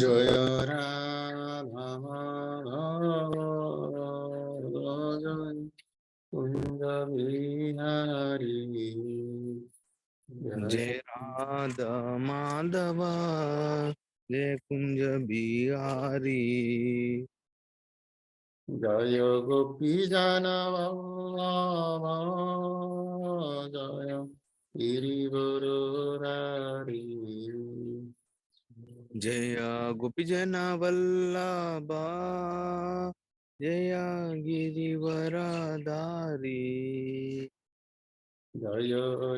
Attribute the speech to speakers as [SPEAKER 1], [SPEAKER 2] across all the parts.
[SPEAKER 1] जय राधा माधव जय कुंज बिहारी
[SPEAKER 2] जय राधा माधव जय कुंज बिहारी
[SPEAKER 1] जय गोपी जन वल्लभ जय गिरिवरधारी
[SPEAKER 2] जय गोपीजन वल्लभा जय गिरिवरधारी
[SPEAKER 1] जय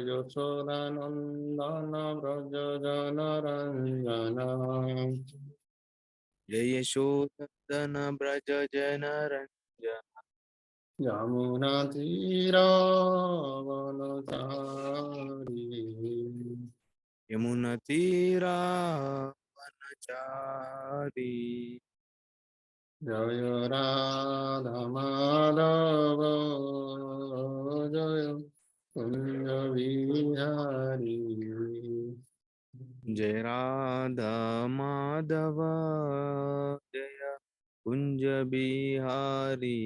[SPEAKER 1] यशोदानंदन व्रज जनरंजन
[SPEAKER 2] जय यशोदन ब्रज जन रंजन
[SPEAKER 1] यमुना तीरावनचारी
[SPEAKER 2] यमुना तीरा वनचारी
[SPEAKER 1] जय राधा माधव जय कुंज बिहारी
[SPEAKER 2] जय राधा माधव जय कुंज बिहारी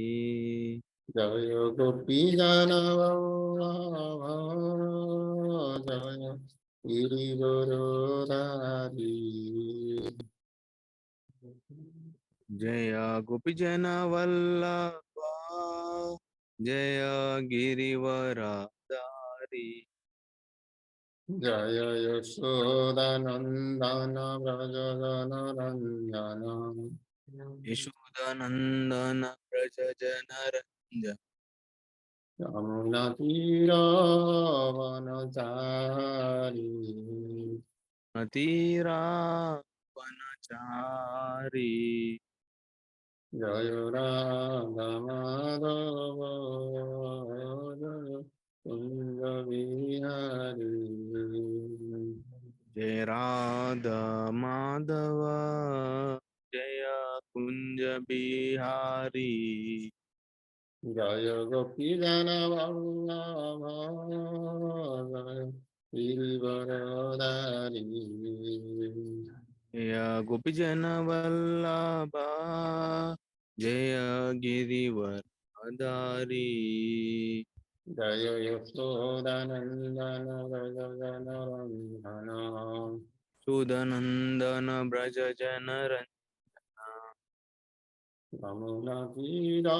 [SPEAKER 1] जय गोपी जन वल्लभ जय गिरिवरधारी
[SPEAKER 2] जय गोपीजन वल्लभा जय गिरिवरधारी
[SPEAKER 1] जय यशोदानंदन व्रज जनरंजन
[SPEAKER 2] यशोदानंदन ब्रज जन रंजन
[SPEAKER 1] यमुना तीरावनचारी
[SPEAKER 2] तीरा वनचारी
[SPEAKER 1] जय राधा माधव जय कुंज बिहारी
[SPEAKER 2] जय राधा माधव जय कुंज बिहारी
[SPEAKER 1] जय गोपी जन वल्लभ जय गिरिवरधारी
[SPEAKER 2] जय गोपीजन वल्लभा जय गिरिवरधारी
[SPEAKER 1] जय यशोदानंदन व्रज जनरंजन
[SPEAKER 2] सुदनंदन ब्रज जन
[SPEAKER 1] यमुना तीरावनचारी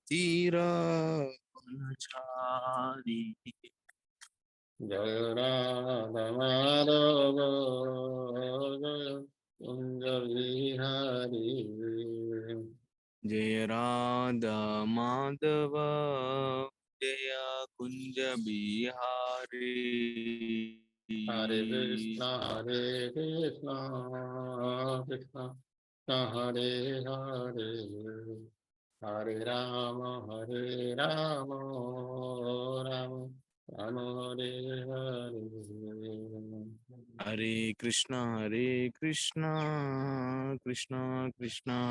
[SPEAKER 2] तीरा वनचारी
[SPEAKER 1] जय राधा माधव जय कुंज बिहारी
[SPEAKER 2] जय राधा माधव जय कुंज बिहारी
[SPEAKER 1] हरे Krishna Krishna Krishna Hare Hare Hare Ram Ram Ram Hare Hare
[SPEAKER 2] Hare Krishna Krishna Krishna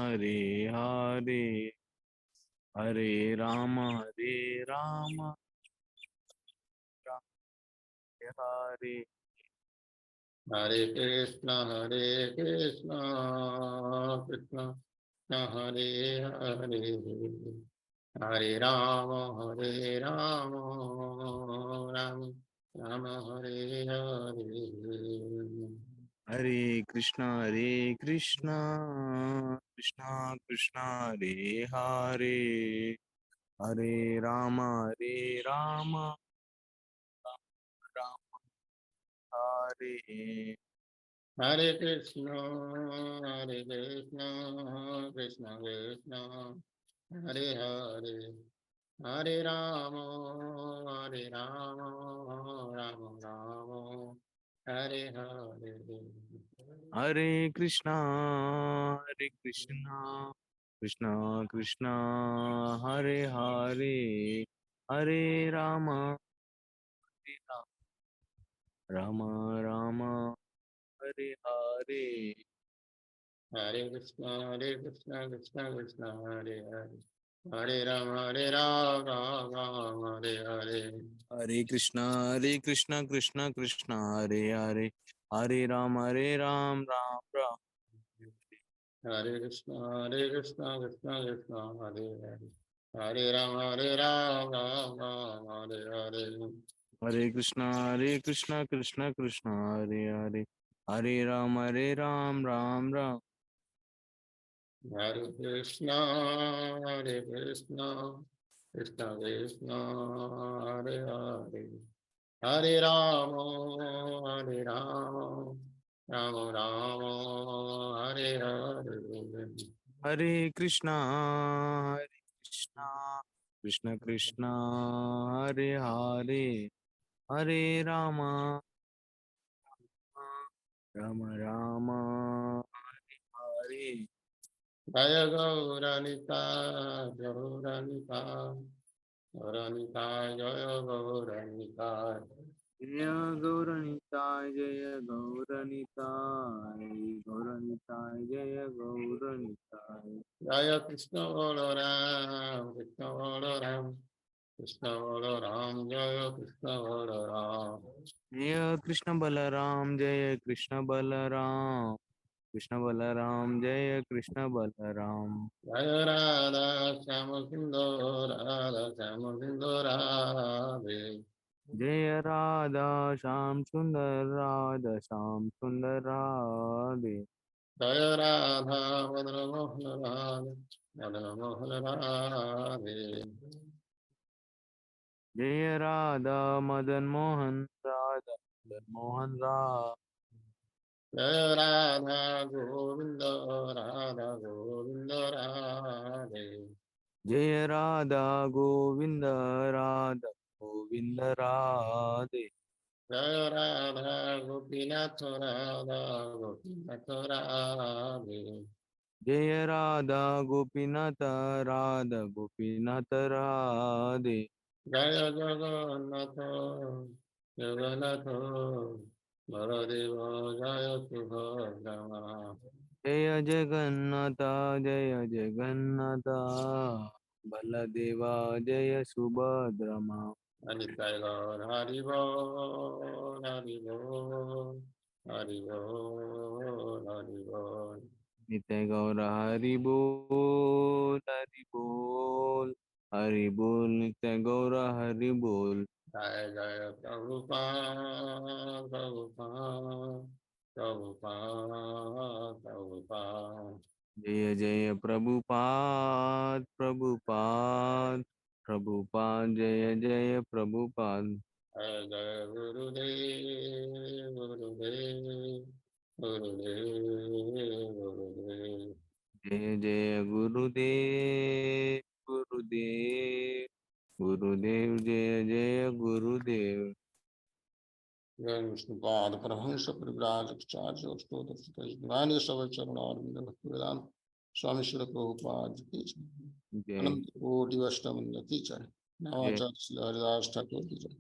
[SPEAKER 2] Hare Hare Hare Ram Ram Hare
[SPEAKER 1] Hare Krishna Krishna Krishna Hare Hare Hare Ram Ram Ram Ram Hare Hare
[SPEAKER 2] Hare Krishna Krishna Krishna Hare Hare Hare Ram Ram Ram Hare
[SPEAKER 1] Hare Krishna Krishna Krishna Hare Hare Hare Ram Ram Ram Hare Hare
[SPEAKER 2] Hare Krishna Krishna Krishna Hare Hare Hare Ram Ram Ram Hare Hare
[SPEAKER 1] Hare Krishna Krishna Krishna Hare Hare Hare Ram, Hare Ram, Ram Ram, Hare Hare.
[SPEAKER 2] Hare Krishna, Krishna Krishna, Hare Hare, Hare Ram, Ram Ram.
[SPEAKER 1] Hare Krishna, Krishna Krishna, Hare Hare. Hare Ram, Ram Ram, Hare Hare.
[SPEAKER 2] Hare Krishna, Krishna Krishna, Hare Hare, Hare Ram, Ram Ram.
[SPEAKER 1] Hare Krishna, Krishna Krishna, Hare Hare. Hare Rama, Rama Rama, Hare Hare.
[SPEAKER 2] Hare Krishna, Krishna Krishna, Hare Hare, Hare Rama, Rama Rama, Hare.
[SPEAKER 1] Jaya Gauranita, Gauranita, Gauranita, Jaya Gauranita.
[SPEAKER 2] Jaya Gauranita, Jaya Gauranita, Gauranita, Jaya Gauranita.
[SPEAKER 1] Jaya Krishna Balaram, Krishna Balaram, Krishna Balaram, Jaya Krishna Balaram.
[SPEAKER 2] Jaya Krishna Balaram, Jaya Krishna Balaram, Krishna Balaram, Jaya Krishna Balaram.
[SPEAKER 1] Jaya Radha, Shama Sundar, Radha, Shama Sundar, Radhe.
[SPEAKER 2] Jaya Radha, Sham Sundar, Radha, Sham Sundar, Radhe.
[SPEAKER 1] Jaya Radha, Madana Mohan Radhe, Madana Mohan Radhe.
[SPEAKER 2] Jaya Radha, Madan Mohan, Radha, Madan Mohan Radha.
[SPEAKER 1] Jaya Radha, Govinda, Radha, Govinda, Radhe.
[SPEAKER 2] Jaya Radha, Govinda, Radha, Govinda, Radhe.
[SPEAKER 1] Jaya Radha, Gopinath Radha, Gopinath Radhe.
[SPEAKER 2] Jaya Radha, Gopinata, Radha, Gopinata, Radhe.
[SPEAKER 1] Jaya Jagannath, Jagannath, Baladeva, Jaya Subhadra.
[SPEAKER 2] Jaya Jagannatha, Jaya Jagannatha, Baladeva, Jaya Subhadrama.
[SPEAKER 1] Anitya Gaur, Hari Bol, Hari Bol, Hari Bol, Hari Bol.
[SPEAKER 2] Nitya Gaura Hari Bol, Hari Bol, Hari Bol, Nitya Gaura Hari Bol.
[SPEAKER 1] Jaya Jaya Prabhupada, Prabhupada, Prabhupada, Prabhupada.
[SPEAKER 2] Jaya Jaya Prabhupada, Prabhupada, Prabhupada, Jaya Jaya Prabhupada.
[SPEAKER 1] Jaya Jaya Gurudev, Gurudev, Gurudev, Gurudev.
[SPEAKER 2] Jaya Jaya Gurudev, Gurudev, Gurudev, Jaya Jaya Gurudev.
[SPEAKER 1] जय विष्णुपाद परमहंस परिव्राजकाचार्य स्तोत्रवाणी सब चरणारविंद भक्तिवेदांत स्वामी श्री प्रभुपाद की जय।
[SPEAKER 2] जय
[SPEAKER 1] अनंत कोटि वैष्णववृंद की जय।
[SPEAKER 2] जय
[SPEAKER 1] नवाचार्य श्री हरिदास ठाकुर की जय।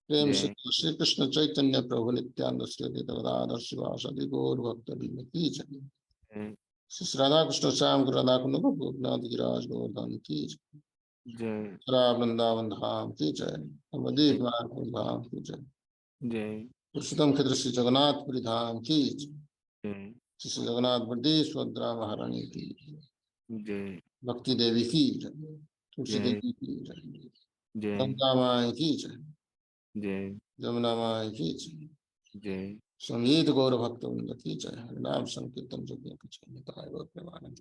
[SPEAKER 1] प्रेम से
[SPEAKER 2] जय
[SPEAKER 1] श्री कृष्ण चैतन्य प्रभु नित्यानंद श्री अद्वैत गदाधर शिवासादि गौर भक्तवृंद की जय।
[SPEAKER 2] जय
[SPEAKER 1] श्री राधा कृष्ण श्याम राधा कुंद गोपनाथ गिरिराज गोवर्धन की जय।
[SPEAKER 2] जय
[SPEAKER 1] मथुरा वृंदावन धाम की जय।
[SPEAKER 2] जय
[SPEAKER 1] नवदीप नारायण धाम की जय।
[SPEAKER 2] जय
[SPEAKER 1] पुरुषोत्तम क्षेत्र श्री जगन्नाथपुरी धाम की जय।
[SPEAKER 2] जय
[SPEAKER 1] श्री जगन्नाथ बलदेव सुभद्रा महारानी की जय।
[SPEAKER 2] जय
[SPEAKER 1] भक्ति देवी की जय। तुलसी
[SPEAKER 2] जय
[SPEAKER 1] देवी की जय।
[SPEAKER 2] जय
[SPEAKER 1] गंगा माई की जय।
[SPEAKER 2] जय
[SPEAKER 1] जमुना माई की जय।
[SPEAKER 2] जय
[SPEAKER 1] संगीत गौर भक्त वृंद की जय। हरिनाम संकीर्तन यज्ञ की जय। निताय गौर Premanand.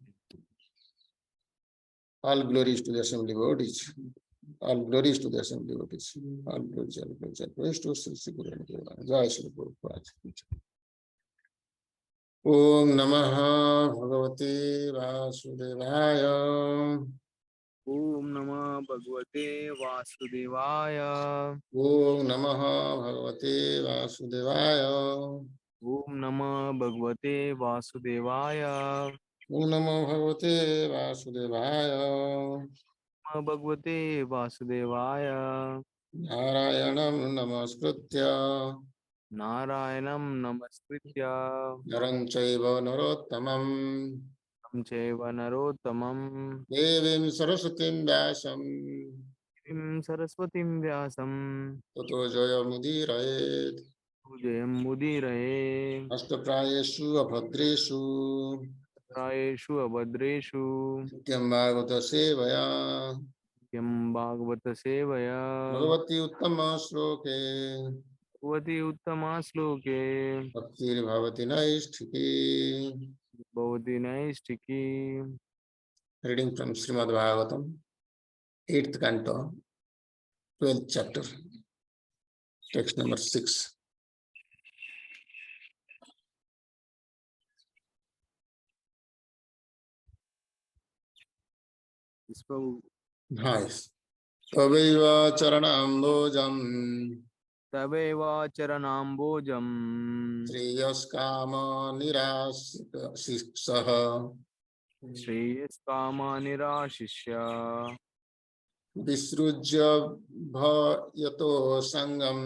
[SPEAKER 1] All glories to the assembly devotees. All glories to the assembly devotees. All glories, all glories, all glories to Sri Guru and Guru. Jai Sri Prabhupada की जय। ओम नमः भगवते वासुदेवाय।
[SPEAKER 2] ओम नमः भगवते वासुदेवाय।
[SPEAKER 1] ओम नमः भगवते वासुदेवाय।
[SPEAKER 2] ओम नमः भगवते वासुदेवाय।
[SPEAKER 1] ओम नमो भगवते वासुदेवाय।
[SPEAKER 2] नमः भगवते वासुदेवाय।
[SPEAKER 1] नारायणं नमस्कृत्य
[SPEAKER 2] नारायणं नमस्कृत्य
[SPEAKER 1] नरं चैव नरोत्तमं
[SPEAKER 2] चैव नरोत्तमं
[SPEAKER 1] देवीं सरस्वतीं व्यासं
[SPEAKER 2] देवीं सरस्वतीं व्यासं
[SPEAKER 1] ततो जयमुदीरयेत्।
[SPEAKER 2] जयं मुदीरये
[SPEAKER 1] अष्टप्रायेषु अभद्रेषु
[SPEAKER 2] प्रायेषु अभद्रेषु
[SPEAKER 1] नित्यं भागवत सेवया
[SPEAKER 2] यं भागवत सेवया
[SPEAKER 1] भगवती उत्तम श्लोके
[SPEAKER 2] भगवति उत्तमा श्लोके
[SPEAKER 1] भक्तिर्भवति नैष्ठिकी।
[SPEAKER 2] भवति नैष्ठिकी
[SPEAKER 1] Reading from Srimad Bhagavatam, 8th canto, 12th chapter, text number 6. Nice. Tavaiva charanambojam
[SPEAKER 2] तवेव चरणाम्बोजं
[SPEAKER 1] श्रेयस्कामा निराशिषः
[SPEAKER 2] श्रेयस्कामानिराशिष्य
[SPEAKER 1] विसृज्य भयतो सङ्गम्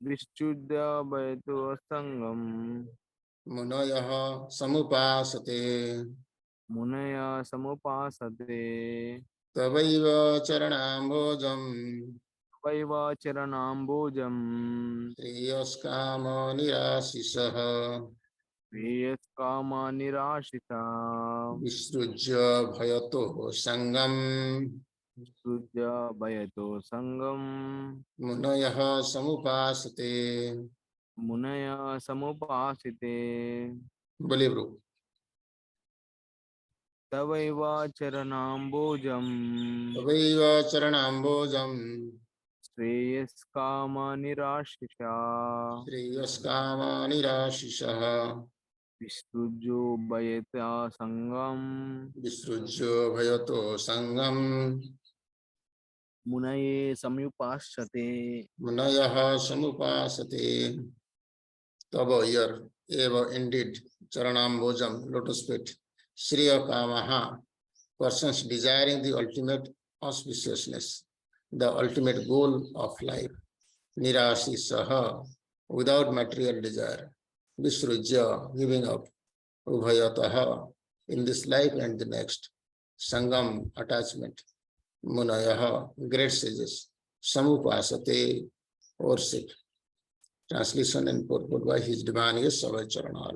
[SPEAKER 2] विच्युद्य भयतो सङ्गं
[SPEAKER 1] मुनयः समुपासते
[SPEAKER 2] मुनय समुपासते
[SPEAKER 1] तवैव चरणाम्बोजम्
[SPEAKER 2] तवैव चरणाम्बोजं
[SPEAKER 1] श्रेयस्कामा निराशिषः
[SPEAKER 2] श्रेयस्कामानिराशिता
[SPEAKER 1] विसृज्य भयतो सङ्गम्
[SPEAKER 2] विच्युद्य भयतो सङ्गं
[SPEAKER 1] मुनयः समुपासते।
[SPEAKER 2] मुनय समुपासिते
[SPEAKER 1] बोलिए ब्रो।
[SPEAKER 2] तवैव चरणाम्बोजं
[SPEAKER 1] तवैव चरणाम्बोजम्
[SPEAKER 2] श्रेयस्कामानिराशिषा
[SPEAKER 1] श्रेयस्कामा निराशिषः
[SPEAKER 2] विसृज्यो भयता सङ्गं
[SPEAKER 1] विसृज्य भयतो सङ्गम्
[SPEAKER 2] मुनये समुपास्यते
[SPEAKER 1] मुनयः समुपासते। तब here एव indeed charanambojam lotus feet shriya kamaha persons desiring the ultimate auspiciousness, the ultimate goal of life, nirashisaha without material desire, visrujya giving up, ubhayataha in this life and the next, sangam attachment, munayaha great sages, samupasate worship. Translation and purport by His Divine Savai Charana.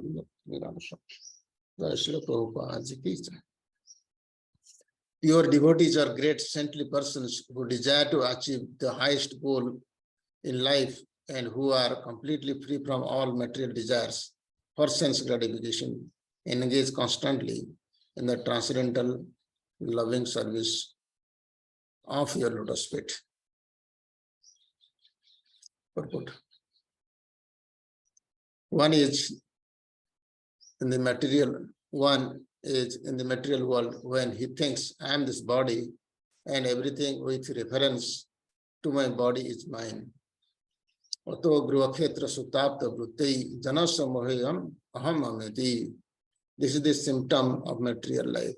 [SPEAKER 1] Pure devotees are great saintly persons who desire to achieve the highest goal in life and who are completely free from all material desires for sense gratification and engage constantly in the transcendental loving service of your lotus feet. Purport. One is in the material world when he thinks I am this body and everything with reference to my body is mine. Oto gruvakhetra sutapta vruttei janasamohayam aham ameti. This is the symptom of material life.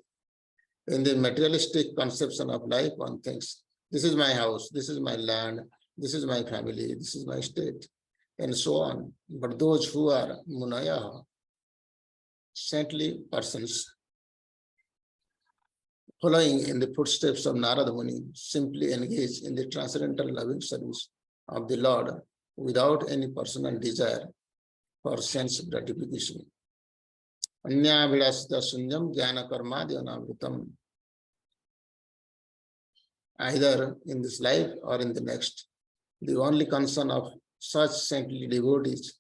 [SPEAKER 1] In the materialistic conception of life, one thinks, this is my house, this is my land, this is my family, this is my state, and so on. But those who are munaya, saintly persons, following in the footsteps of Narada Muni, simply engage in the transcendental loving service of the Lord without any personal desire for sense gratification. Anya vidasita sunyam jnana karmadi anavritam. Either in this life or in the next, the only concern of such saintly devotees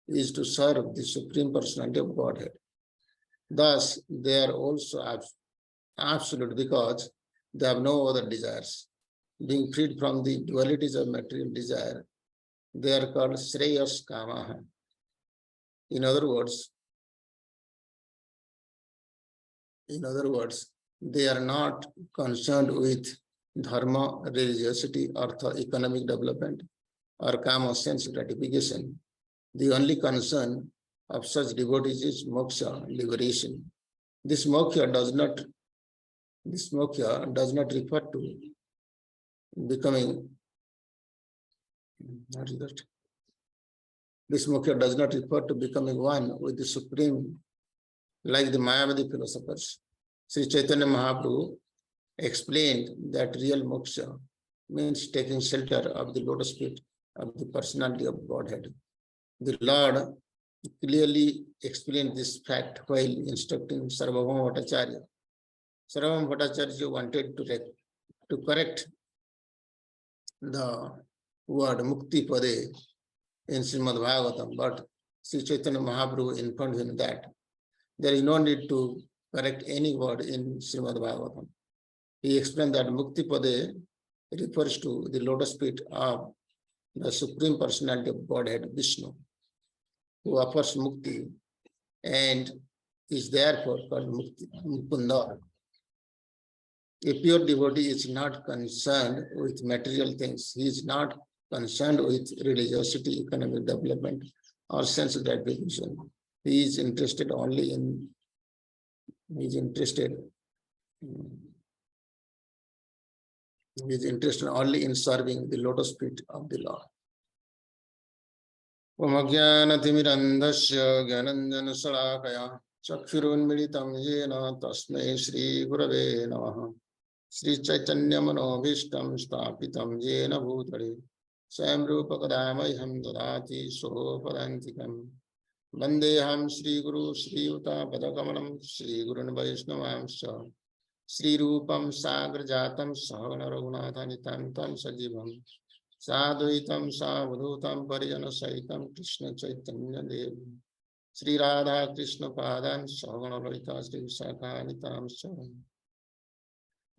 [SPEAKER 1] is to serve the Supreme Personality of Godhead. Thus, they are also absolute because they have no other desires. Being freed from the dualities of material desire, they are called Shreyas Kamaha. In other words, they are not concerned with dharma, religiosity, artha, economic development, or kama, sense gratification. The only concern of such devotees is moksha, liberation. This moksha does not refer to becoming. What is that? This moksha does not refer to becoming one with the Supreme Like the Mayavadi philosophers, Sri Chaitanya Mahaprabhu explained that real moksha means taking shelter of the lotus feet of the personality of Godhead. The Lord clearly explained this fact while instructing Sarvabhauma Bhattacharya. Sarvabhauma Bhattacharya wanted to correct the word Mukti Pade in Srimad Bhagavatam, but Sri Chaitanya Mahaprabhu informed him that there is no need to correct any word in Srimad Bhagavatam. He explained that Mukti Pade refers to the lotus feet of the Supreme Personality of Godhead, Vishnu, who offers Mukti and is therefore called Mukti, Mukunda. A pure devotee is not concerned with material things. He is not concerned with religiosity, economic development, or sense gratification. He is interested only in serving the lotus feet of the Lord. Omagyanatimirandhasya Gyananjana Salakaya Chakshurunmilitam Yena Tasmai Shri Gurave Namaha Sri Chaitanya Manobhishtam Stapitam Yena Bhutale Swayam Rupa Kadamayham Dadati Sopadantikam Vandeham Shri Guru Shri Uta Padakamanam Shri Gurun Vaishnavamsha Shri Rupam Sagra Jatam Sahana Raghunatanitantam Sajivam Sadhuitam Savadhutam Parijana Saitam Krishna Chaitanya Dev Sri Radha Krishna Padan Sahana Lalita Sri Sakanitam Savam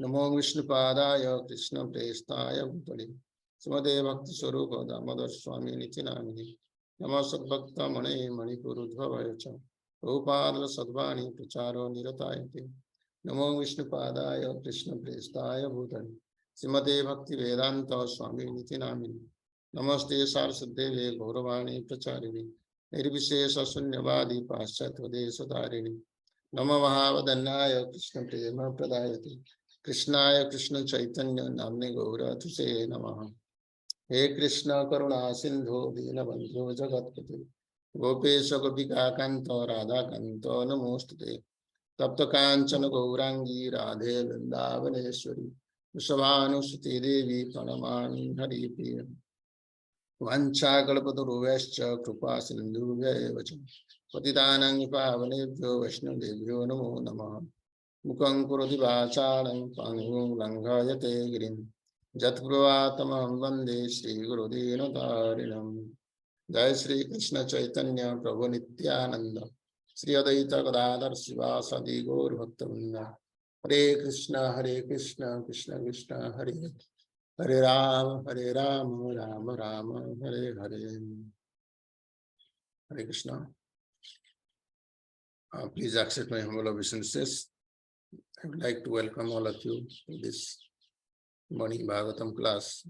[SPEAKER 1] Namo Vishnu Padaya Krishna Prestaya Bhutale Srimade Bhakti Swarupa Damodar Swami Nitinamini Namo Sadbhakta Mane Manipurudhavayacha Rupadra Sadvani Pracharo Niratayate Namo Vishnu Padaya Krishna Prestaya Bhutale Srimade Bhaktivedanta Swami Nitinamini Namaste Saraswate Gauravani Pracharini Nirvishesha Sunyavadi Paschatvadesadharini Nama Mahavadanyaya Krishna Prema Pradayate Krishnaya Krishna Chaitanya Namne Gaura Tuse Namaha He Krishna Karuna Sindhu Dinabandhu Jagatpati Gopesha Gopika Kanto Radha Kanto Namostate Tapta Kanchana Gaurangi Radhe Vrindavaneshwari Vishavanusuti Devi Pranamani Hari Priya Vancha Kalpataruvescha Krupa Sindhuvya Evacha Patitanang Pavanebhyo Vaishnavebhyo Namo Namaha Mukhaṁ Karoti Vācālaṁ Pāṇiṁ Laṅghāyate Girim Jatpurvātamaham Vande Shri Guru Dīnatarinam Jai Shri Krishna Chaitanya Prabhu Nityananda Shri Adaita Gadadhar Sivasadi Gaur Bhaktivinoda Hare Krishna Krishna Krishna Hare Hare Rama Rama Rama Hare Hare Hare Krishna. Please accept my humble obeisances. I would like to welcome all of you to this morning Bhagavatam class.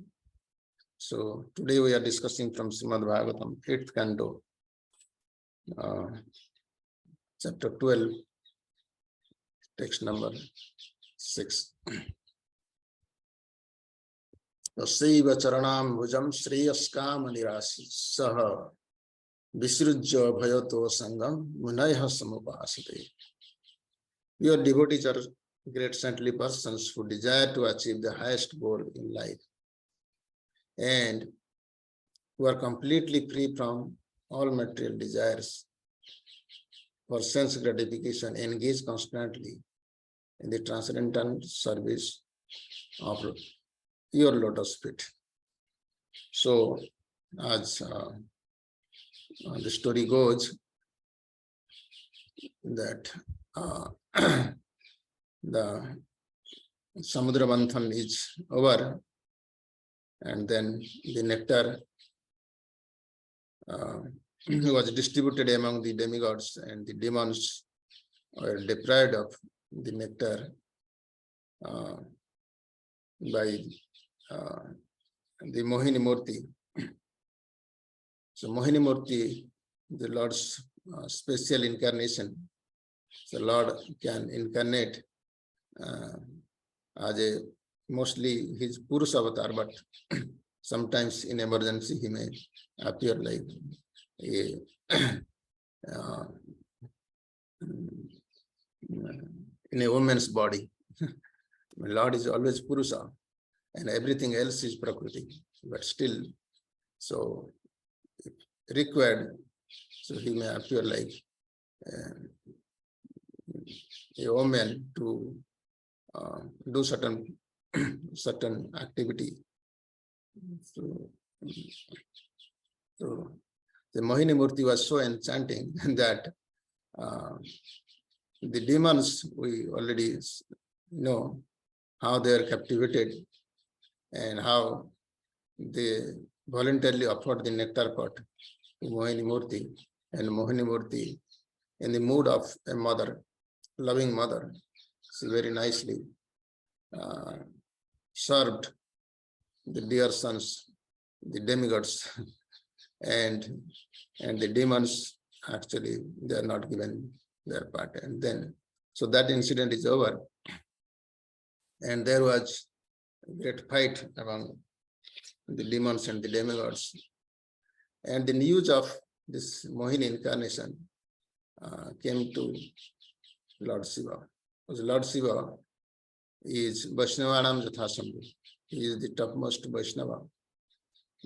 [SPEAKER 1] So today we are discussing from Srimad Bhagavatam, 8th canto, chapter 12, text number 6. Tasaiva charanam bhujam shreyas nirasi saha visrujya bhayato sangam munayha samupasate. Your devotees are great saintly persons who desire to achieve the highest goal in life and who are completely free from all material desires for sense gratification, engage constantly in the transcendental service of your lotus feet. So, as the story goes, that the Samudra Manthan is over, and then the nectar was distributed among the demigods, and the demons were deprived of the nectar by the Mohini Murti. So Mohini Murti, the Lord's special incarnation. So Lord can incarnate as a mostly his Purusha avatar, but sometimes in emergency he may appear like a in a woman's body. Lord is always Purusha, and everything else is Prakriti. But still, so if required, so he may appear like a woman to do certain certain activity. So, so the Mohini Murti was so enchanting that the demons, we already know how they are captivated and how they voluntarily offered the nectar pot to Mohini Murti, and Mohini Murti, in the mood of a mother, loving mother, she very nicely served the dear sons, the demigods, and the demons actually they are not given their part. And then, so that incident is over, and there was a great fight among the demons and the demigods. And the news of this Mohini incarnation came to Lord Shiva. Because Lord Shiva is Vaishnavanam Jathasambhu. He is the topmost Vaishnava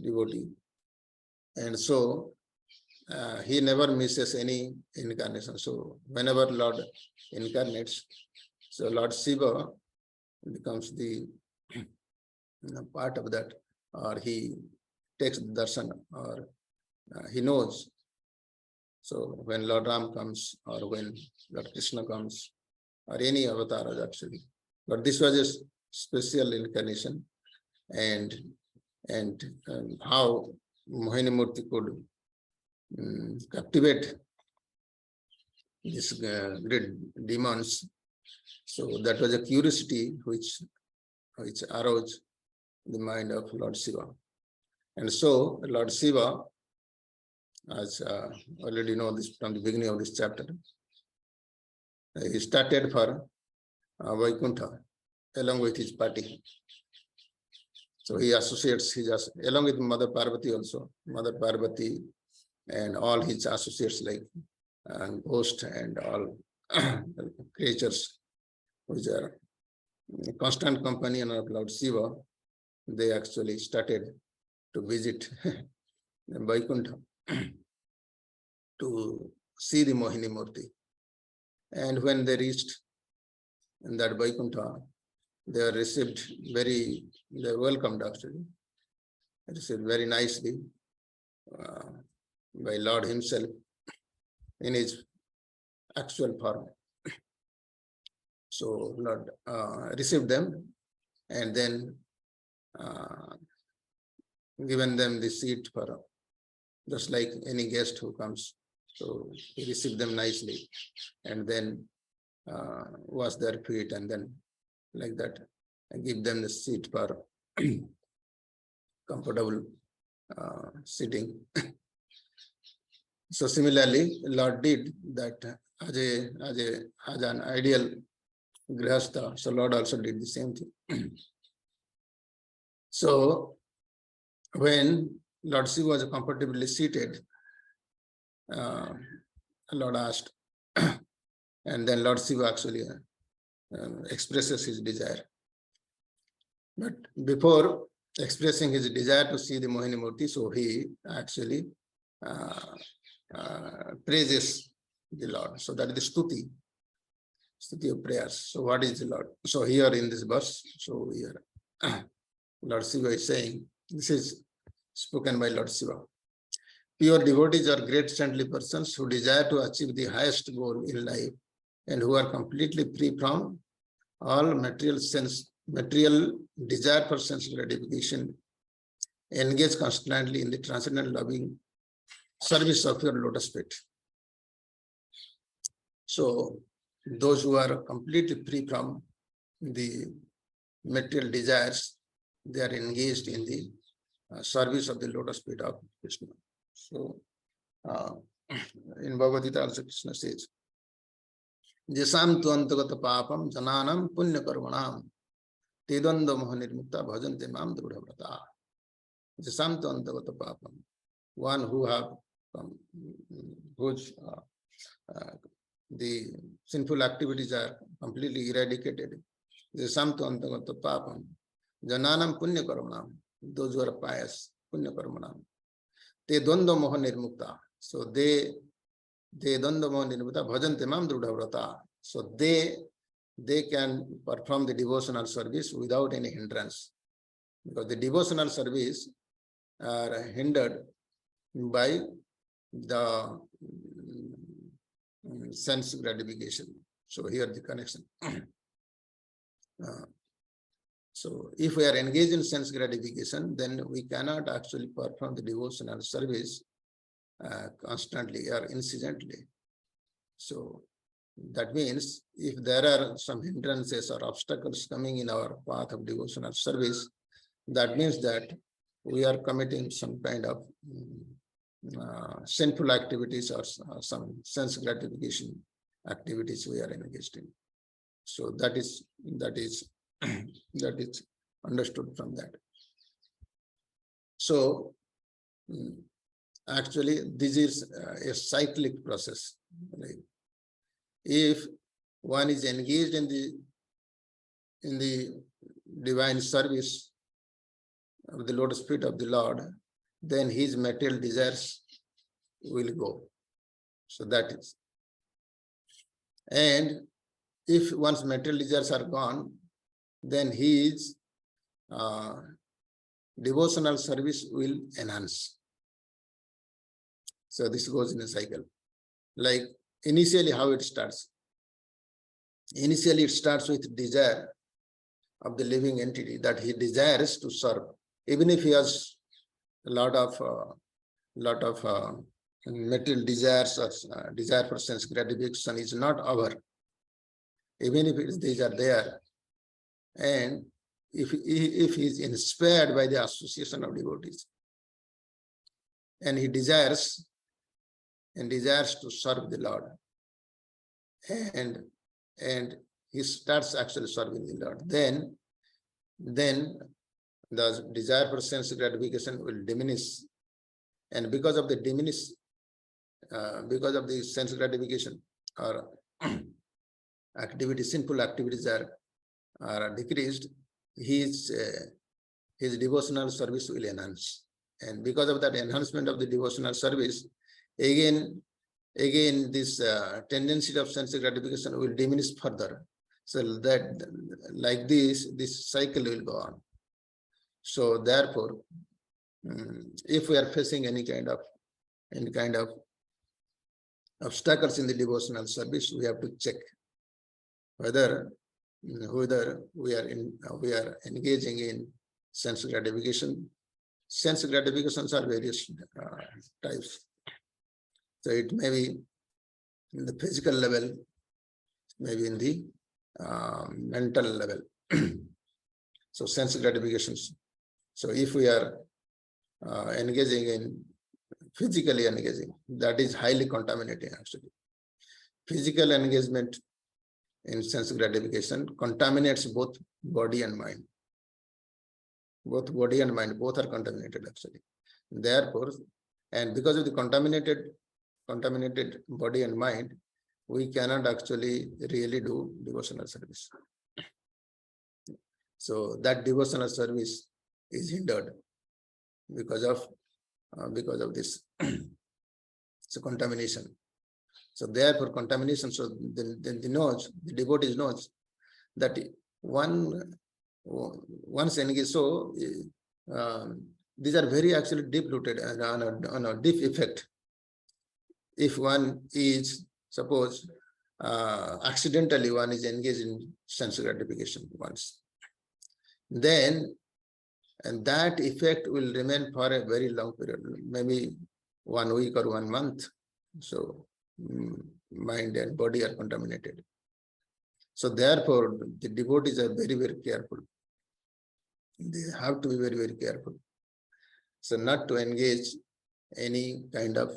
[SPEAKER 1] devotee. And so he never misses any incarnation. So whenever Lord incarnates, so Lord Shiva becomes the part of that, or he takes the darshan, or he knows. So when Lord Ram comes, or when Lord Krishna comes, or any avatar actually. But this was a special incarnation, and how Mohini Murti could captivate these great demons. So that was a curiosity which aroused the mind of Lord Shiva. And so Lord Shiva, as already know this from the beginning of this chapter, he started for Vaikuntha along with his party. So he associates, along with Mother Parvati also, Mother Parvati and all his associates like ghosts and all creatures which are constant companion of Lord Shiva, they actually started to visit Vaikuntha to see the Mohini Murti. And when they reached in that Vaikuntha, they were received they were welcomed actually, received very nicely by Lord himself in his actual form. So Lord received them and then given them the seat for just like any guest who comes. So he received them nicely and then wash their feet and then like that and give them the seat for comfortable sitting. So similarly, Lord did that as an ideal grihastha. So Lord also did the same thing. So when Lord Shiva was comfortably seated, Lord asked, and then Lord Shiva actually expresses his desire. But before expressing his desire to see the Mohini Murti, so he actually praises the Lord. So that is the stuti of prayers. So what is the Lord? So here in this verse, so here Lord Shiva is saying, this is spoken by Lord Shiva. Pure devotees are great saintly persons who desire to achieve the highest goal in life and who are completely free from all material desire for sense gratification, engage constantly in the transcendental loving service of your lotus feet. So those who are completely free from the material desires, they are engaged in the service of the lotus feet of Krishna. So in Bhagavad Gita also Krishna says, Jesam tu antagata papam jananam punya karmanam tedanda mohanirmukta bhajante mam drudha. Jesam tu antagata papam. One who have whose the sinful activities are completely eradicated. Samtantagata papam. Jananam punya karmanam. Those who are pious, punya karmanam. Te dvandva moha nirmukta. So they dvandva moha nirmukta bhajante mam drudha. So they can perform the devotional service without any hindrance. Because the devotional service are hindered by the sense gratification. So here the connection. So if we are engaged in sense gratification, then we cannot actually perform the devotional service constantly or incidentally. So that means if there are some hindrances or obstacles coming in our path of devotional service, that means that we are committing some kind of sinful activities or some sense gratification activities we are engaged in. So that is understood from that. So actually this is a cyclic process. Right? If one is engaged in the divine service of the Lotus feet of the Lord, then his material desires will go. So that is. And if one's material desires are gone, then his devotional service will enhance. So this goes in a cycle. Like initially how it starts. Initially it starts with desire of the living entity that he desires to serve. Even if he has a lot of material desires or desire for sense gratification is not our. Even if these are there, and if he is inspired by the association of devotees, and he desires to serve the Lord, and he starts actually serving the Lord, then the desire for sense gratification will diminish, and because of the sense gratification or activities, sinful activities are decreased, his devotional service will enhance, and because of that enhancement of the devotional service, again this tendency of sense gratification will diminish further. So that like this cycle will go on. So therefore, if we are facing any kind of obstacles in the devotional service, we have to check whether we are engaging in sense gratification. Sense gratifications are various types. So it may be in the physical level, maybe in the mental level. So sense gratifications. So if we are physically engaging, that is highly contaminating actually. Physical engagement in sense gratification contaminates both body and mind. Both body and mind, both are contaminated actually. Therefore, and because of the contaminated body and mind, we cannot actually really do devotional service. So that devotional service is hindered because of this so contamination. So therefore contamination, so then the devotee knows that once engaged, so these are very actually deep rooted and on a deep effect. If one is, suppose accidentally one is engaged in sense gratification once, then and that effect will remain for a very long period, maybe 1 week or 1 month. So mind and body are contaminated. So therefore, the devotees are very, very careful. They have to be very, very careful. So not to engage any kind of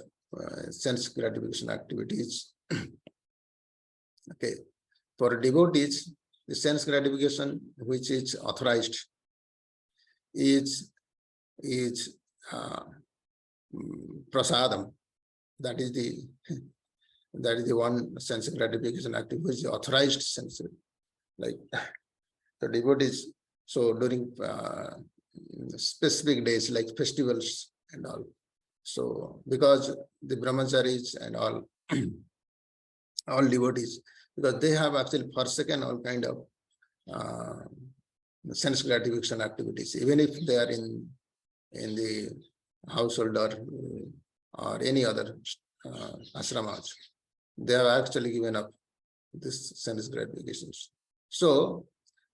[SPEAKER 1] sense gratification activities. Okay. For devotees, the sense gratification which is authorized is prasadam. That is the That is the one sense gratification activity which is authorized sense. Like the devotees, so during specific days like festivals and all. So because the brahmacharis and all, all devotees, because they have actually forsaken all kind of sense gratification activities, even if they are in the household or any other ashramas, they have actually given up this sense gratifications. So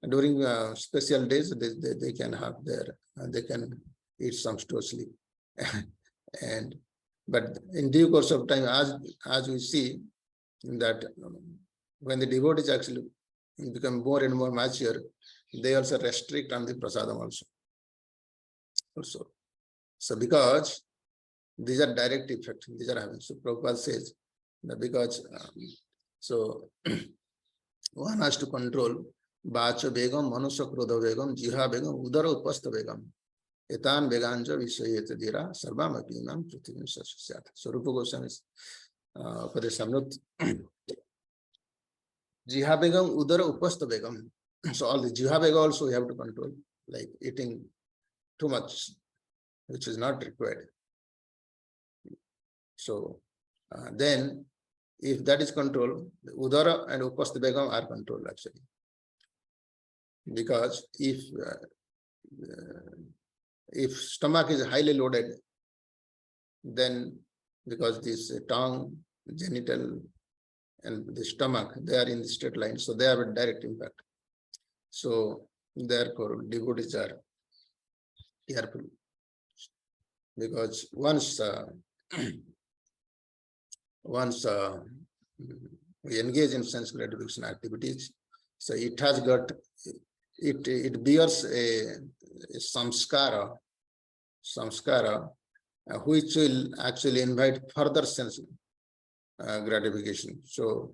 [SPEAKER 1] during special days, they can have their, they can eat some store sleep. And but in due course of time, as we see that when the devotees actually become more and more mature, they also restrict on the prasadam also. So because these are direct effects, these are having. So Prabhupada says that because so one has to control Bacha Begam, Manusha Krodha Begam, Jiha Begam, Udara Upasta Begam, Etan Beganja Vishayeta Dira, Sarvama Pinam, Prithivim Sasyat. So Rupa Goswami's Upadesamrut. Jiha Begam, Udara Upasta Begam. So all the Jiha Begam also we have to control, like eating too much, which is not required. So then, if that is controlled, Udara and Upasta Begam are controlled actually. Because if stomach is highly loaded, then because this tongue, genital, and the stomach, they are in the straight line, so they have a direct impact. So therefore, devotees are careful, because once we engage in sense gratification activities, so it has got it bears a samskara, which will actually invite further sense gratification. So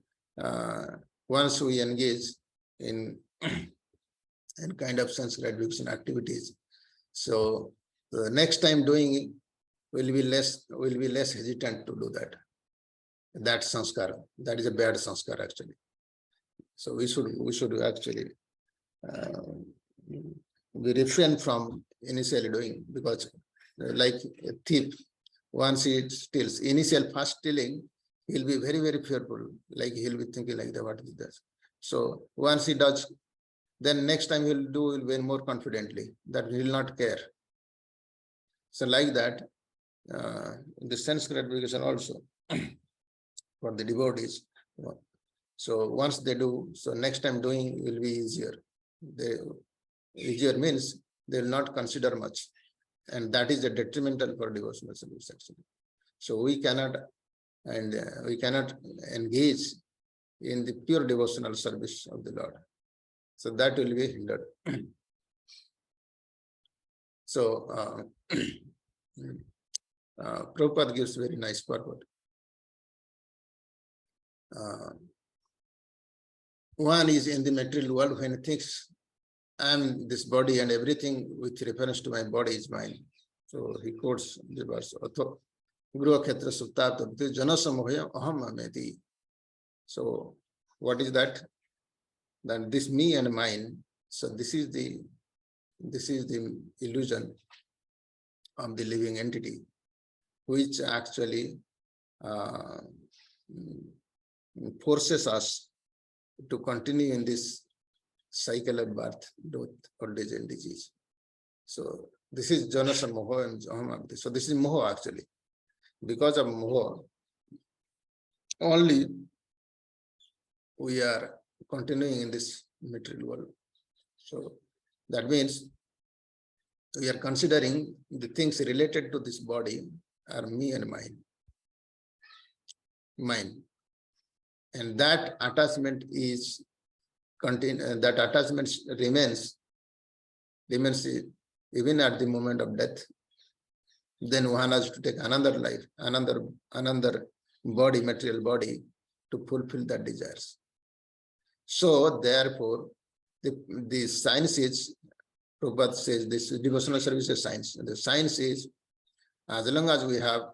[SPEAKER 1] once we engage in kind of sense gratification activities, so the next time doing it will be less hesitant to do that. That sanskara, that is a bad sanskara actually. So we should actually we refrain from initially doing, because like a thief, once he steals, initial first stealing, he'll be very, very fearful, like he'll be thinking like that, what is this? So once he does, then next time he'll do very more confidently, that he will not care. So like that, the sense gratification also for the devotees. So once they do, so next time doing will be easier. Easier means they will not consider much, and that is a detrimental for devotional service actually. So we cannot engage in the pure devotional service of the Lord. So that will be hindered. So Prabhupada gives very nice purport. One is in the material world, when he thinks I am this body and everything with reference to my body is mine. So he quotes the verse, Guru-khetra suptapta janasamohaya aham ameti. So what is that? Then this me and mine. So this is the illusion of the living entity, which actually forces us to continue in this cycle of birth, death, old age, and disease. So this is Jonas and Moho and Aham. So this is Moho actually. Because of Moho, only we are continuing in this material world. So that means we are considering the things related to this body are me and mine. And that attachment is that attachment remains even at the moment of death. Then one has to take another life, another body, material body, to fulfill that desires. So therefore, the science is, Prabhupada says, this devotional service is science. And the science is, as long as we have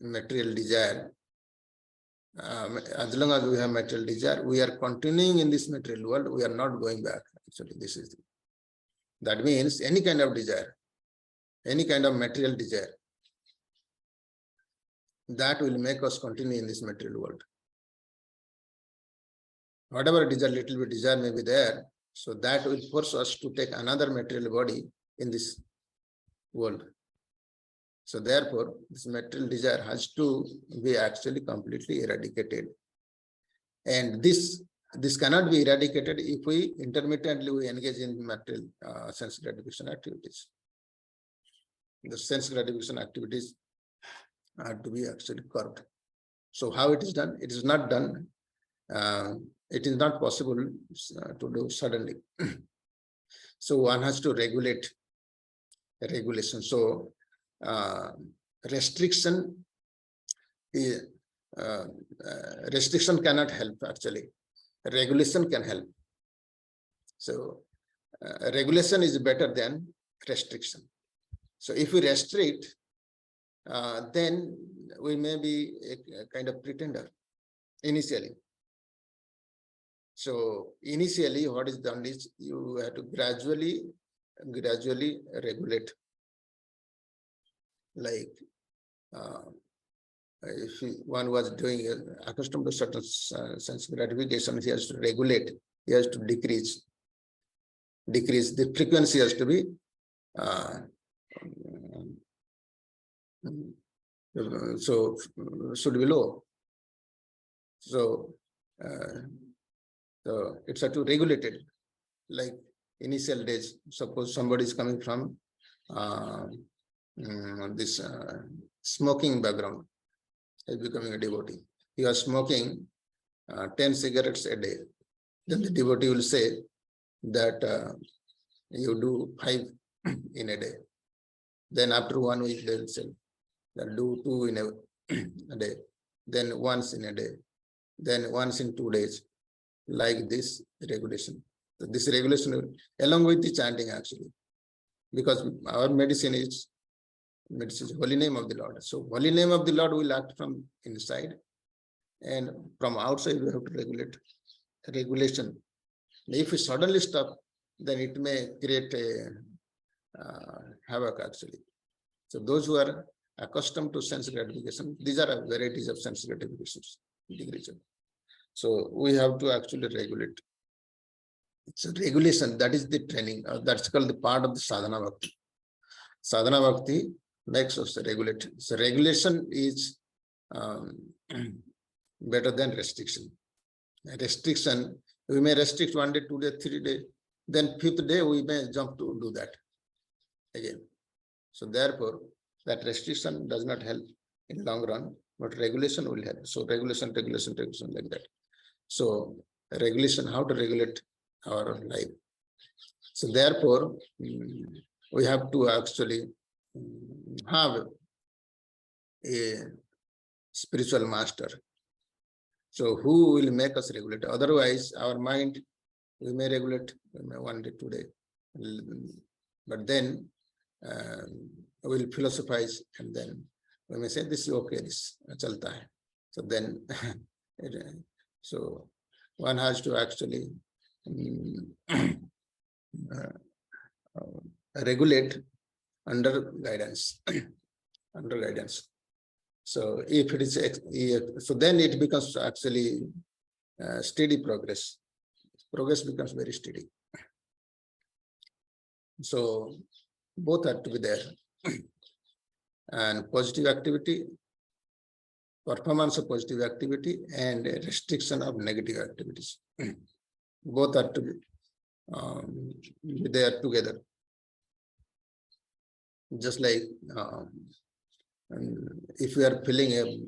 [SPEAKER 1] material desire, as long as we have material desire, we are continuing in this material world, we are not going back. Actually, this is that means any kind of desire, any kind of material desire, that will make us continue in this material world. Whatever desire, little bit desire may be there, so that will force us to take another material body in this world. So therefore, this material desire has to be actually completely eradicated. And this cannot be eradicated if we intermittently engage in material sense gratification activities. The sense gratification activities are to be actually curbed. So how it is done? It is not done. It is not possible to do suddenly. So one has to regulate regulation. So restriction cannot help actually. Regulation can help. So regulation is better than restriction. So if we restrict, then we may be a kind of pretender initially. So initially what is done is you have to gradually regulate. Like if one was doing accustomed to certain sense gratification, he has to regulate, he has to decrease. The frequency has to be so should be low. So so it's have to regulate it. Like initial days, suppose somebody is coming from this smoking background, is becoming a devotee. He was smoking 10 cigarettes a day. Then the devotee will say that you do 5 in a day. Then after 1 week, they will say that do 2 in a day. Then once in a day. Then once in 2 days. Like this regulation. So this regulation along with the chanting actually. Because our medicine is holy name of the Lord. So holy name of the Lord will act from inside, and from outside we have to regulate regulation. If we suddenly stop, then it may create a havoc actually. So those who are accustomed to sense gratification, these are varieties of sense gratifications, degrees. So we have to actually regulate. It's a regulation, that is the training, that's called the part of the sadhana bhakti. Sadhana bhakti makes us regulate. So regulation is better than restriction. Restriction, we may restrict 1 day, 2 days, 3 days, then 5th day we may jump to do that again. So therefore, that restriction does not help in long run, but regulation will help. So regulation like that. So regulation, how to regulate our life. So therefore, we have to actually have a spiritual master. So who will make us regulate? Otherwise, our mind, we may regulate 1 day, 2 days, but then we will philosophize, and then we may say this is okay, this chalta hai. So then, so one has to actually regulate under guidance. Under guidance. So if it is, so then it becomes actually steady progress. Progress becomes very steady. So both have to be there. And positive activity, performance of positive activity, and restriction of negative activities. Both are to be there together. Just like if we are filling a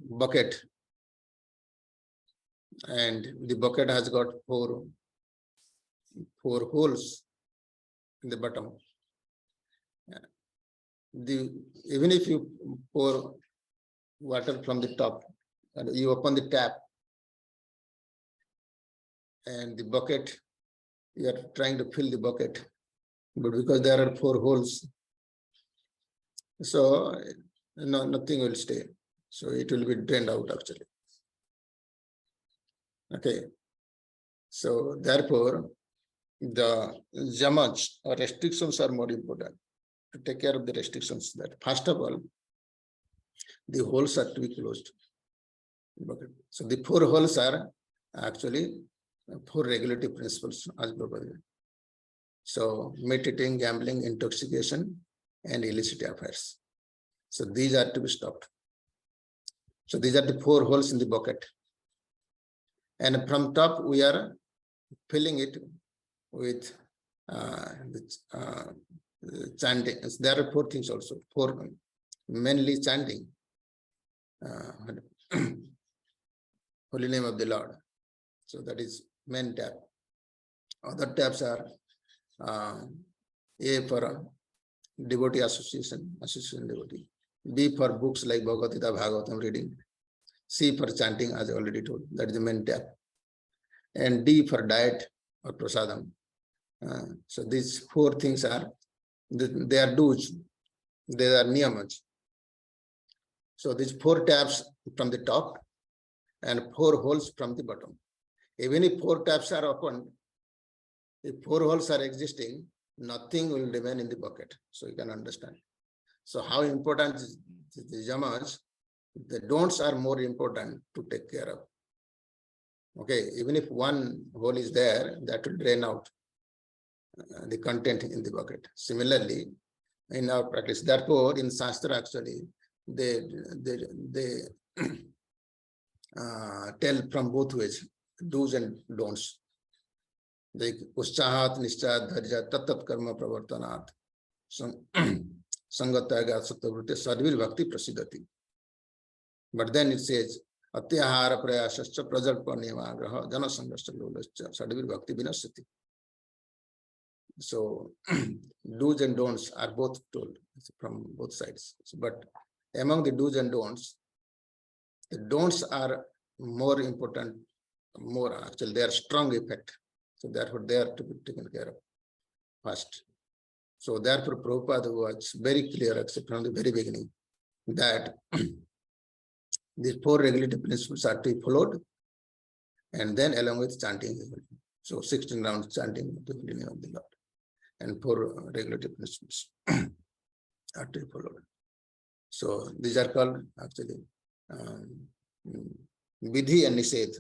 [SPEAKER 1] bucket, and the bucket has got four holes in the bottom. Even if you pour water from the top and you open the tap, and the bucket, you are trying to fill the bucket, but because there are 4 holes, so nothing will stay. So it will be drained out actually. Okay. So therefore, the yamas or restrictions are more important to take care of the restrictions. That first of all, the holes are to be closed. Okay. So the 4 holes are actually 4 regulative principles as Prabhupada. So meditating, gambling, intoxication, and illicit affairs. So these are to be stopped. So these are the 4 holes in the bucket. And from top, we are filling it with chanting. There are 4 things also. 4, mainly chanting. Holy name of the Lord. So that is main tab. Other tabs are A for devotee association devotee. B for books like Bhagavatam, Bhagavatam reading. C for chanting, as I already told. That is the main tab. And D for diet or prasadam. So these 4 things are, they are do's, they are niyamas. So these 4 tabs from the top and 4 holes from the bottom. Even if 4 tabs are opened, if 4 holes are existing, nothing will remain in the bucket. So you can understand. So how important is the yamas? The don'ts are more important to take care of. Okay, even if 1 hole is there, that will drain out the content in the bucket. Similarly, in our practice, therefore, in Shastra actually, they tell from both ways, do's and don'ts. Like Uschahat, Nishchat, Dharja, Tat Karma Pravartanat, Sangatyaga, Sattavruti, Sadvir Bhakti Prasidati. But then it says, Atyahara Prayasascha Prajalpa Niyamagraha Jana Sangascha Lolascha Sadvir Bhakti Vinasati. So do's and don'ts are both told from both sides. But among the do's and don'ts, the don'ts are more important, more actually, they are strong effect. So therefore, they are to be taken care of first. So therefore, Prabhupada was very clear, except from the very beginning, that these 4 regulative principles are to be followed, and then along with chanting. So 16 rounds chanting the holy name of the Lord, and 4 regulative principles are to be followed. So these are called actually vidhi and nised.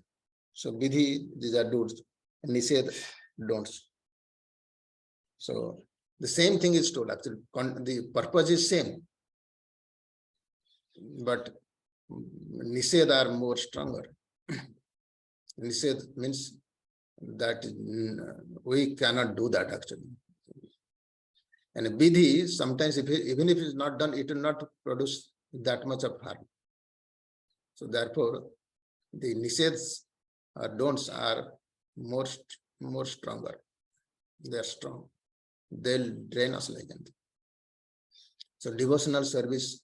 [SPEAKER 1] So vidhi, these are do's, and nised, don'ts. So the same thing is told actually. The purpose is same, but nised are more stronger. Nised means that we cannot do that actually. And vidhi, sometimes even if it is not done, it will not produce that much of harm. So therefore, the niseds or don'ts are more stronger. They are strong. They'll drain us like that. So devotional service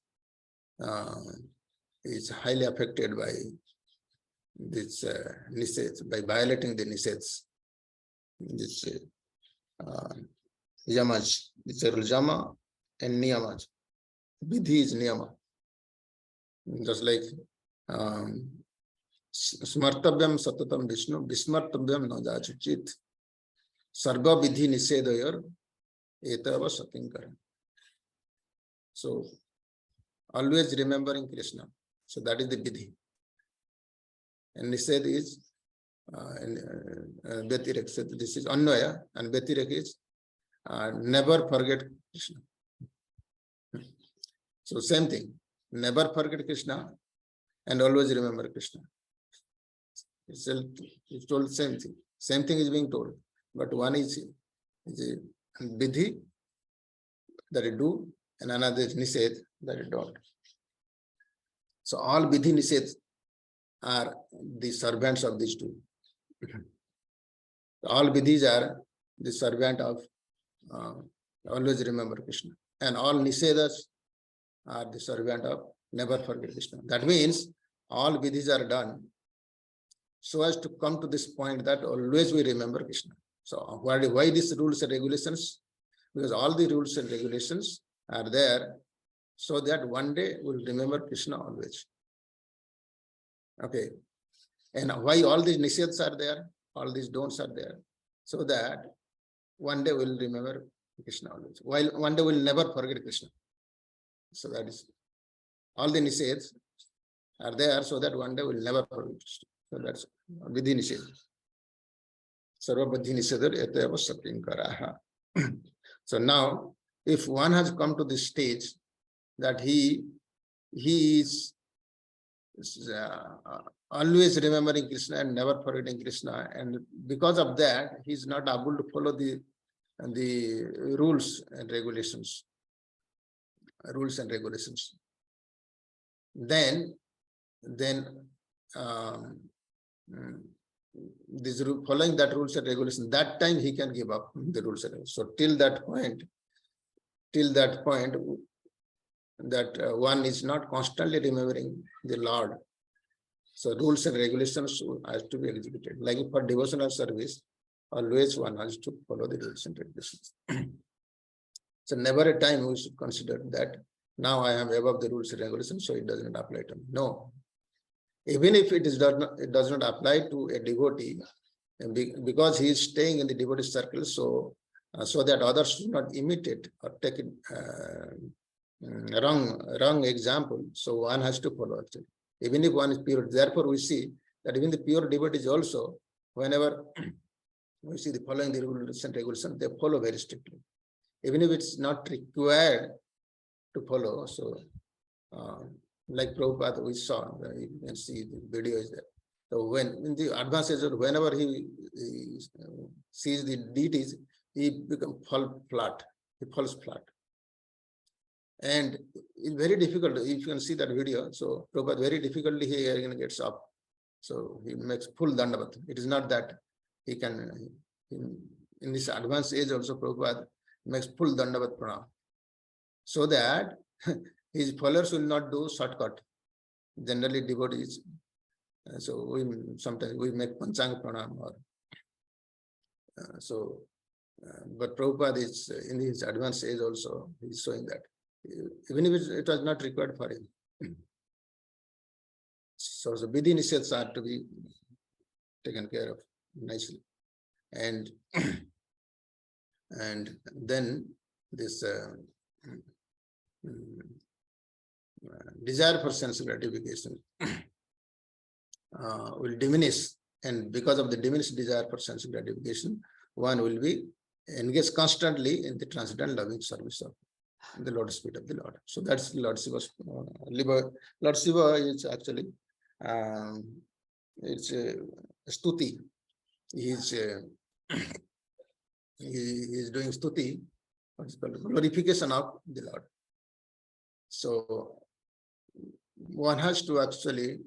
[SPEAKER 1] is highly affected by this niseds, by violating the niseds. This yamas, this is yama and niyamas. Vidhi is niyama. Just like smartavyam satatam Vishnu, vismartavyam najachuchit, sarga vidhi nisedayor, etava satinkara. So always remembering Krishna. So that is the vidhi. And nised is Bhatirak. So this is Anvaya, and Bhatirak is never forget Krishna. So same thing. Never forget Krishna and always remember Krishna. It's told the same thing. Same thing is being told. But one is vidhi, that you do, and another is nised, that you don't. So all vidhi nised are the servants of these two. All vidhis are the servant of always remember Krishna. And all nisedas are the servant of never forget Krishna. That means all vidhis are done so as to come to this point that always we remember Krishna. So why these rules and regulations? Because all the rules and regulations are there so that one day we'll remember Krishna always. Okay. And why all these nisheds are there? All these don'ts are there. So that one day we'll remember Krishna always. While one day we'll never forget Krishna. So that is, all the nisheds are there so that one day we'll never forget Krishna. So that's Vidhi Nished. Sarva Buddhi Nishedar Eteva Sapinkaraha. So now, if one has come to this stage that he is always remembering Krishna and never forgetting Krishna, and because of that, he is not able to follow the rules and regulations. Then this following that rules and regulations, that time he can give up the rules and regulations. So till that point, that one is not constantly remembering the Lord. So rules and regulations has to be executed. Like for devotional service, always one has to follow the rules and regulations. So never a time we should consider that now I am above the rules and regulations, so it does not apply to me. No. Even if it does not apply to a devotee, because he is staying in the devotee circle, so that others do not imitate or take it wrong example. So one has to follow actually. Even if one is pure. Therefore, we see that even the pure devotees also, whenever we see the following the rules and regulations, they follow very strictly. Even if it's not required to follow. So like Prabhupada, we saw, you can see the video is there. So when in the advanced age, whenever he sees the deities, he falls flat. And it's very difficult. If you can see that video, so Prabhupada very difficultly he again gets up. So he makes full dandavat. It is not that he can, in this advanced age also, Prabhupada makes full dandavat pranam. So that his followers will not do shortcut. Generally devotees. So sometimes we make panchang pranam or but Prabhupada is in his advanced age also, he is showing that. Even if it was not required for him. So the Vidhi Nisheds are to be taken care of nicely. And then this desire for sense gratification will diminish, and because of the diminished desire for sense gratification, one will be engaged constantly in the transcendental loving service of the Lotus feet of the Lord. So that's Lord Shiva's Lord Shiva is actually it's a stuti. He is doing stuti, what is called glorification of the Lord. So one has to actually,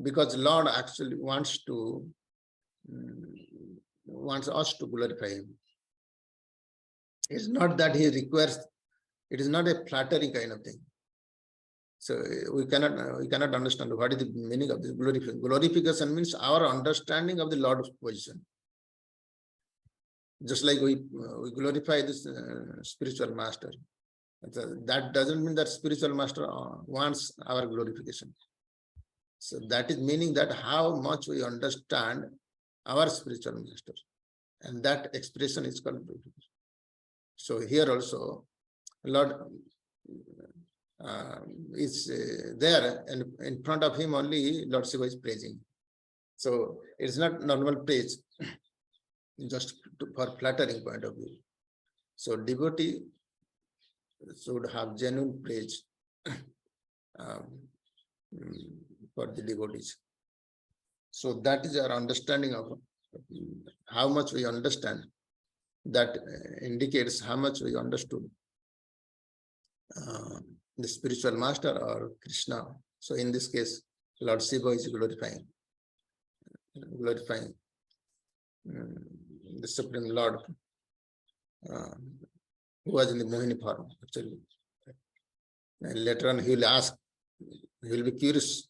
[SPEAKER 1] because Lord actually wants us to glorify him. It's not that he requires, it is not a flattering kind of thing. So we cannot understand what is the meaning of this glorification. Glorification means our understanding of the Lord's position. Just like we glorify this spiritual master. That doesn't mean that spiritual master wants our glorification. So that is meaning that how much we understand our spiritual master. And that expression is called glorification. So here also, Lord is there, and in front of him only Lord Shiva is praising. So it's not normal praise, just for flattering point of view. So devotee should have genuine praise for the devotees. So that is our understanding of how much we understand. That indicates how much we understood the spiritual master or Krishna. So in this case, Lord Shiva is glorifying the Supreme Lord, who was in the Mohini form actually. And later on he will ask, he will be curious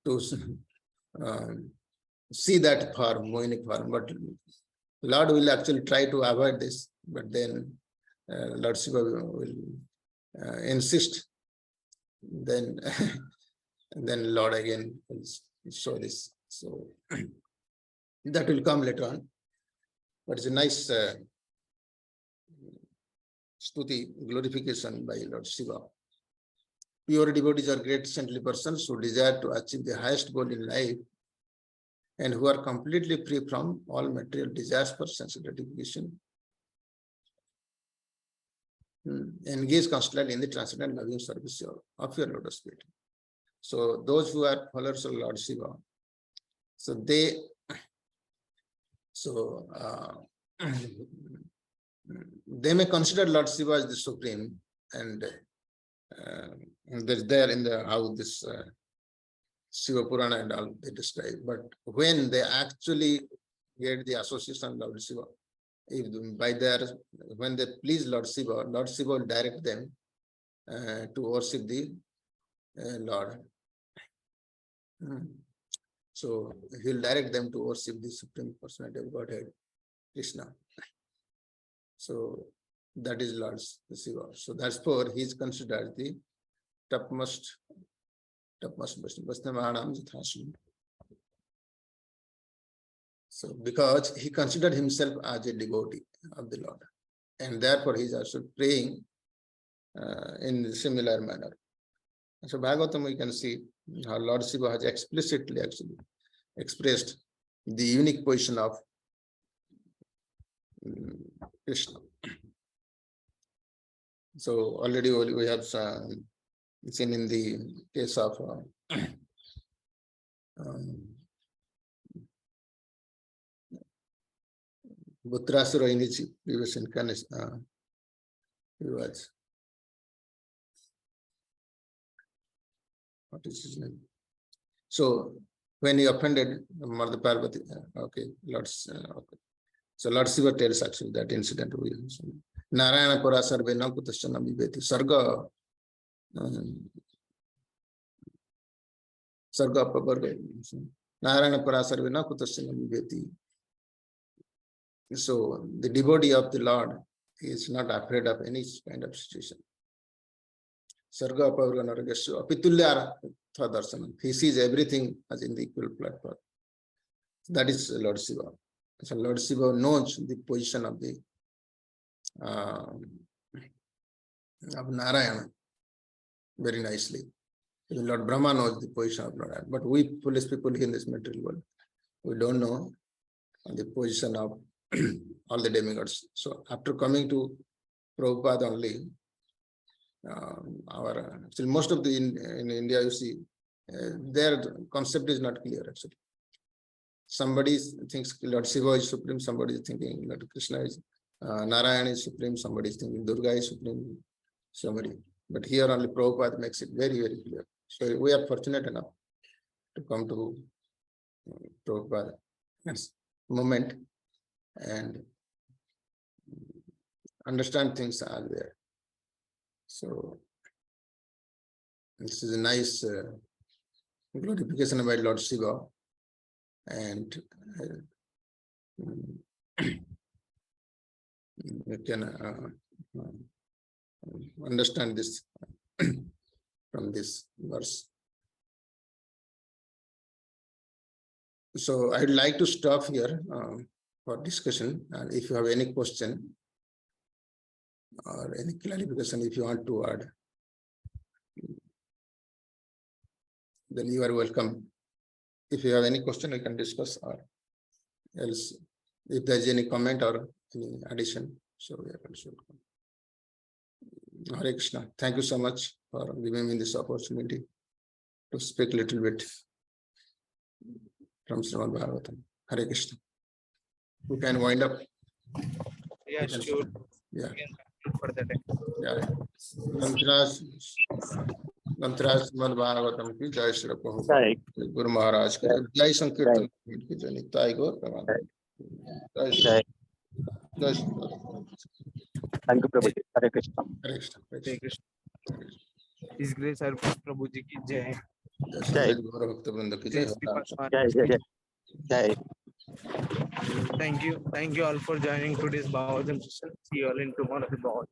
[SPEAKER 1] to see that form, Mohini form, but Lord will actually try to avoid this, but then Lord Shiva will insist. Then and then Lord again will show this. So that will come later on. But it's a nice stuti, glorification by Lord Shiva. Pure devotees are great saintly persons who desire to achieve the highest goal in life and who are completely free from all material desires for sense gratification. Engage constantly in the transcendental loving service of your Lotus Spirit. So those who are followers of Lord Shiva, so they may consider Lord Shiva as the supreme, and there's there in the how this Shiva Purana and all they describe. But when they actually get the association of Lord Shiva, when they please Lord Shiva will direct them to worship the Lord. So he'll direct them to worship the Supreme Personality of Godhead, Krishna. So that is Lord Shiva. So that's for he is considered the topmost Vaishnava. So because he considered himself as a devotee of the Lord, and therefore he is also praying in a similar manner. So Bhagavatam we can see how Lord Shiva has explicitly actually expressed the unique position of Krishna. So already we have seen in the case of Bhuttarasura in his previous incarnation, he was, what is his name? So when he offended Mother Parvati, okay, okay. So Lord Shiva tells actually that incident. Narayana Pura Sarve Nakutasana Viveti Sarga Paparga Narayana Pura Sarve Nakutasana Viveti. So the devotee of the Lord is not afraid of any kind of situation. Sarga Paparga Naragasya Apitulyara Darsana. He sees everything as in the equal platform. That is Lord Shiva. So Lord Shiva knows the position of the of Narayana very nicely. Lord Brahma knows the position of Narayana, but we foolish people in this material world, we don't know the position of all the demigods. So after coming to Prabhupada only, still most of the in India, you see, their concept is not clear actually. Somebody thinks Lord Shiva is supreme, somebody is thinking Lord Krishna is Narayana is supreme, somebody is thinking Durga is supreme, somebody. But here only Prabhupada makes it very, very clear. So we are fortunate enough to come to Prabhupada's moment and understand things are there. So this is a nice glorification about Lord Shiva. And you can understand this from this verse. So I'd like to stop here for discussion. And if you have any question or any clarification, if you want to add, then you are welcome. If you have any question, we can discuss, or else if there is any comment or any addition, so we are also welcome. Hare Krishna. Thank you so much for giving me this opportunity to speak a little bit from Srimad Bhagavatam. Hare Krishna. We can wind up.
[SPEAKER 3] Yeah, sure.
[SPEAKER 1] Yeah.
[SPEAKER 3] For the day.
[SPEAKER 1] Yeah. Mantraj Srimad Bhagavatam ki Jai Shri Prabhupada, Guru Maharaj ki Jai Sankirtan ki Jai Nitai Gaur Premanand. Jai Shri. Jai Shri.
[SPEAKER 4] Thank you, Prabhuji. Hare Krishna.
[SPEAKER 1] Hare Krishna.
[SPEAKER 3] Hare Krishna. His Grace Sir Prabhu Ji ki Jai.
[SPEAKER 1] Jai Gaur Bhakta Vrinda ki Jai.
[SPEAKER 4] Jai.
[SPEAKER 3] Thank you all for joining today's Bhagavatam session. See you all in tomorrow's Bhagavatam.